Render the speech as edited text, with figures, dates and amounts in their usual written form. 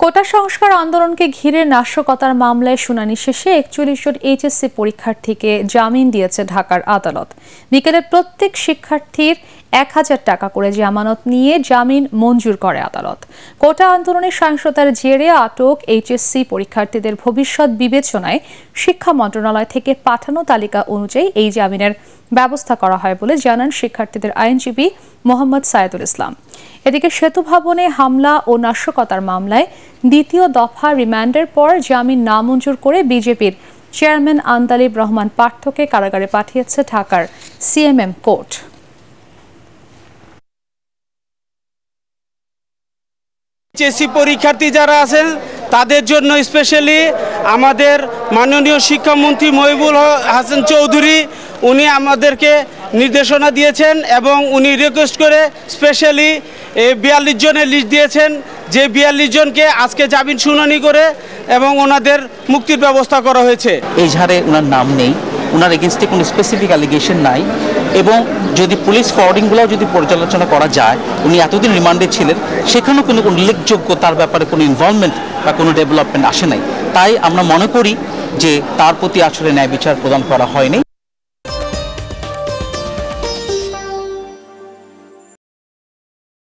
কোটা সংস্কার আন্দোলনকে ঘিরে নাশকতার মামলায় শুনানি শেষে ৪১ জন এইচএসসি পরীক্ষার্থীকে জামিন দিয়েছে ঢাকার আদালত। বিকেলে প্রত্যেক শিক্ষার্থীর ১,০০০ টাকা করে জামানত নিয়ে জামিন মঞ্জুর করে আদালত। কোটা আন্দোলনের সহিংসতার জেরে আটক এইচএসসি পরীক্ষার্থীদের ভবিষ্যৎ বিবেচনায় শিক্ষা মন্ত্রণালয় থেকে পাঠানো তালিকা অনুযায়ী এই জামিনের ব্যবস্থা করা হয় বলে জানান শিক্ষার্থীদের আইনজীবী মোহাম্মদ সায়েদুল ইসলাম। এদিকে সেতু ভবনে হামলা ও নাশকতার মামলায় দ্বিতীয় দফা রিমান্ডের পর জামিন নামঞ্জুর করে বিজেপির চেয়ারম্যান আন্দালিব রহমান পার্থকে কারাগারে পাঠিয়েছে ঢাকার সিএমএম কোর্ট। এইচএসসি পরীক্ষার্থী যারা আছেন তাদের জন্য স্পেশালি আমাদের মাননীয় শিক্ষামন্ত্রী মহিবুল হাসান চৌধুরী উনি আমাদেরকে নির্দেশনা দিয়েছেন এবং উনি রিকোয়েস্ট করে স্পেশালি ৪২ জনের লিস্ট দিয়েছেন, যে ৪২ জনকে আজকে জামিন শুনানি করে এবং ওনাদের মুক্তির ব্যবস্থা করা হয়েছে। এই ঝাড়ে ওনার নাম নেই, ওনার এগেনস্টে কোনো স্পেসিফিক অ্যালিগেশন নাই এবং যদি পুলিশ ফরওয়ার্ডিংগুলো যদি পর্যালোচনা করা যায়, উনি এতদিন রিমান্ডে ছিলেন, সেখানেও কোনো উল্লেখযোগ্য তার ব্যাপারে কোনো ইনভলভমেন্ট বা কোনো ডেভেলপমেন্ট আসে নাই। তাই আমরা মনে করি যে তার প্রতি আসলে ন্যায় বিচার প্রদান করা হয়নি।